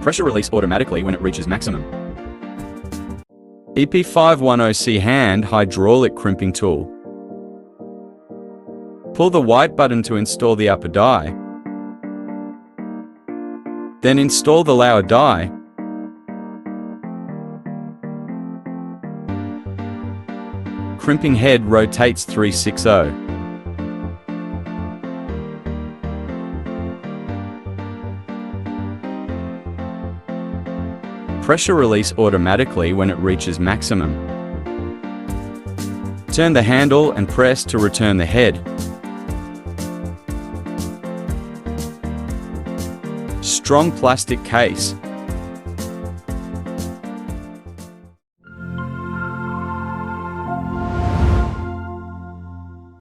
Pressure release automatically when it reaches maximum. EP-510C Hand hydraulic crimping tool. Pull the white button to install the upper die. Then install the lower die. Crimping head rotates 360. Pressure release automatically when it reaches maximum. Turn the handle and press to return the head. Strong plastic case.